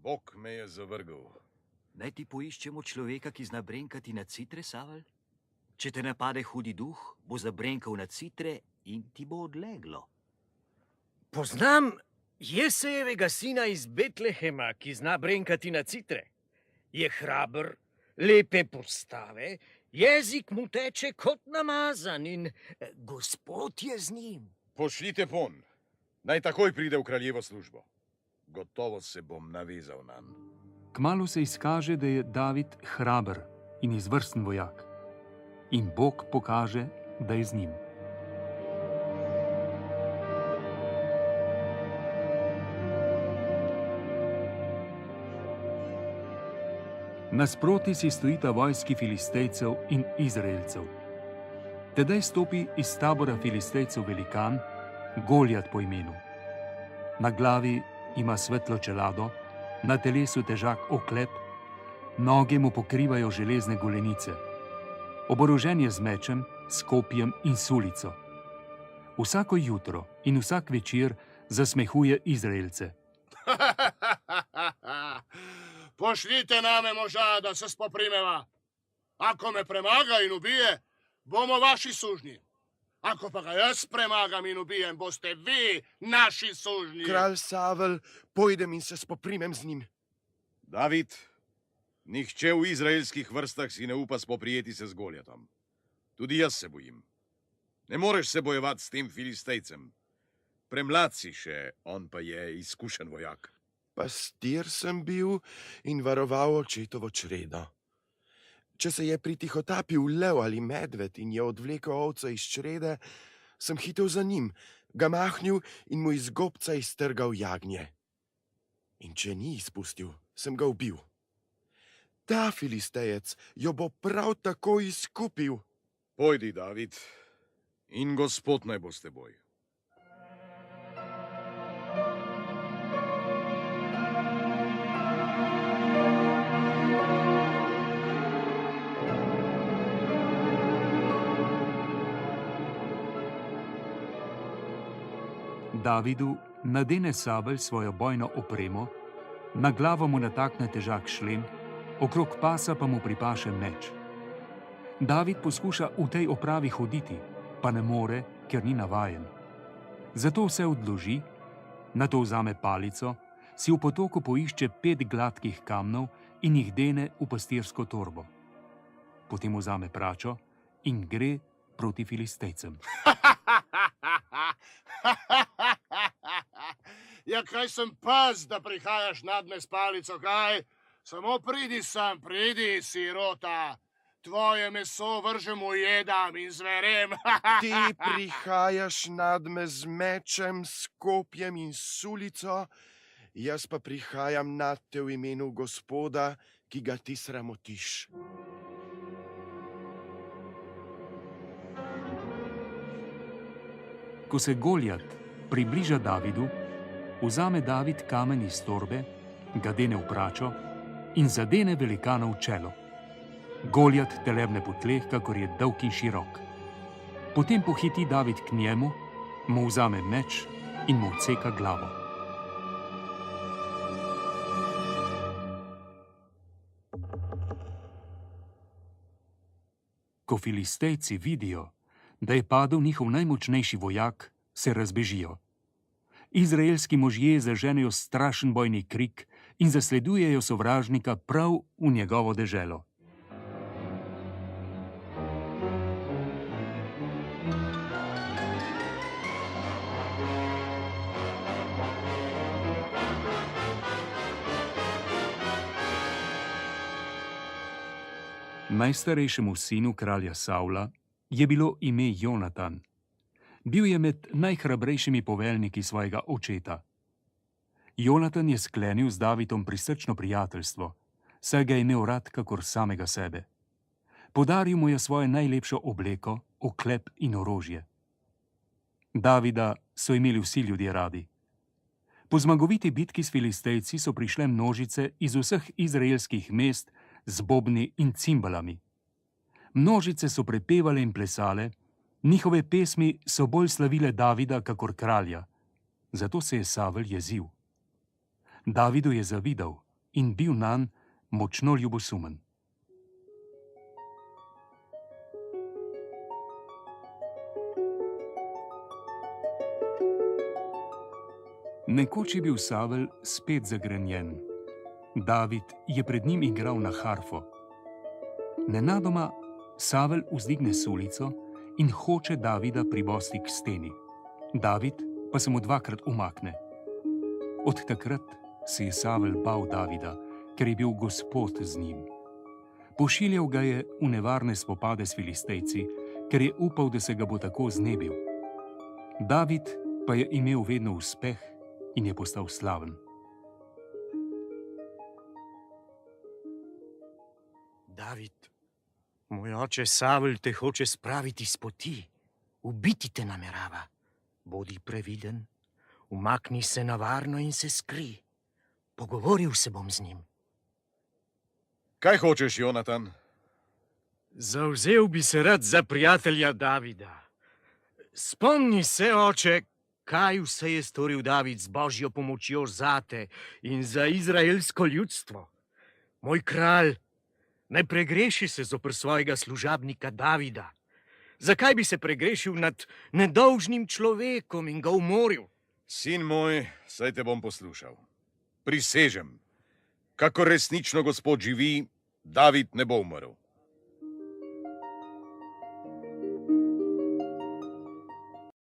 Bog me je zavrgel. Naj ti poiščemo človeka, ki zna brenkati na citre, Savel? Če te napade hudi duh, bo zabrenkal na citre in ti bo odleglo. Poznam Jesejevega sina iz Betlehema, ki zna brenkati na citre. Je hraber, lepe postave, jezik mu teče kot namazan in Gospod je z njim. Pošljite pon, naj takoj pride v kraljevo službo. Gotovo se bom navezal nanj. Kmalu se izkaže, da je David hraber in izvrsten vojak. In Bog pokaže, da je z njim. Nasproti si stojita vojski Filistejcev in Izraelcev. Tedaj stopi iz tabora Filistejcev velikan, Goljat po imenu. Na glavi ima svetlo čelado, na telesu težak oklep, noge mu pokrivajo železne golenice. Oborožen je z mečem, s kopjem in sulico. Vsako jutro in vsak večer zasmehuje Izraelce. Pošljite name moža, da se spoprimeva. Ako me premaga in ubije, bomo vaši sužnji. Ako pa ga jaz premagam in ubijem, boste vi naši sužnji. Kralj Savel, pojdem in se spoprimem z njim. David, nihče v izraelskih vrstah si ne upa spoprijeti se z Goljatom. Tudi jaz se bojim. Ne moreš se bojevati s tem Filistejcem. Premlad si še, on pa je izkušen vojak. Pastir sem bil in varoval očetovo čredo. Če se je pritihotapil lev ali medved in je odvlekel ovca iz črede, sem hitel za njim, ga mahnil in mu iz gobca iztrgal jagnje. In če ni izpustil, sem ga ubil. Ta Filistejec jo bo prav tako izkupil. Pojdi, David, in Gospod naj bo s teboj. Davidu nadene Savel svojo bojno opremo, na glavo mu natakne težak šlem, okrog pasa pa mu pripaše meč. David poskuša v tej opravi hoditi, pa ne more, ker ni navajen. Zato vse odloži, nato vzame palico, si v potoku poišče 5 gladkih kamnov in jih dene v pastirsko torbo. Potem vzame pračo in gre proti Filistejcem. Ja, kaj sem paz, da prihajaš nadme s palico, kaj? Samo pridi sem, pridi, sirota. Tvoje meso vržem v jedam in zverem. Ti prihajaš nadme z mečem, s kopjem in sulico, jaz pa prihajam nad te v imenu Gospoda, ki ga ti sramotiš. Ko se Goljat približa Davidu, vzame David kamen iz torbe, ga dene v pračo in zadene velikana v čelo. Goljat telebne po tleh, kakor je dolg in širok. Potem pohiti David k njemu, mu vzame meč in mu odseka glavo. Ko Filistejci vidijo, da je padel njihov najmočnejši vojak, se razbežijo. Izraelski možje zaženejo strašen bojni krik in zasledujejo sovražnika prav v njegovo deželo. Najstarejšemu sinu kralja Savla je bilo ime Jonatan. Bil je med najhrabrejšimi poveljniki svojega očeta. Jonatan je sklenil z Davidom prisrčno prijateljstvo, saj ga je imel rad kakor samega sebe. Podaril mu je svojo najlepšo obleko, oklep in orožje. Davida so imeli vsi ljudje radi. Po zmagoviti bitki s Filistejci so prišle množice iz vseh izraelskih mest z bobni in cimbalami. Množice so prepevale in plesale, njihove pesmi so bolj slavile Davida kakor kralja, zato se je Savel jezil. Davidu je zavidal, in bil nanj močno ljubosumen. Nekoč je bil Savel spet zagrenjen. David je pred njim igral na harfo. Nenadoma Savel vzdigne sulico in hoče Davida pribosti k steni. David pa se mu dvakrat umakne. Od takrat se je Savel bal Davida, ker je bil Gospod z njim. Pošiljal ga je v nevarne spopade s Filistejci, ker je upal, da se ga bo tako znebil. David pa je imel vedno uspeh in je postal slaven. David, moj oče Savel te hoče spraviti s poti, ubiti te namerava. Bodi previden, umakni se na varno in se skri. Pogovoril se bom z njim. Kaj hočeš, Jonatan? Zavzel bi se rad za prijatelja Davida. Spomni se, oče, kaj vse je storil David z božjo pomočjo zate in za izraelsko ljudstvo. Moj kralj, ne pregreši se zoper svojega služabnika Davida. Zakaj bi se pregrešil nad nedolžnim človekom in ga umoril? Sin moj, saj te bom poslušal. Prisežem, kako resnično Gospod živi, David ne bo umrl.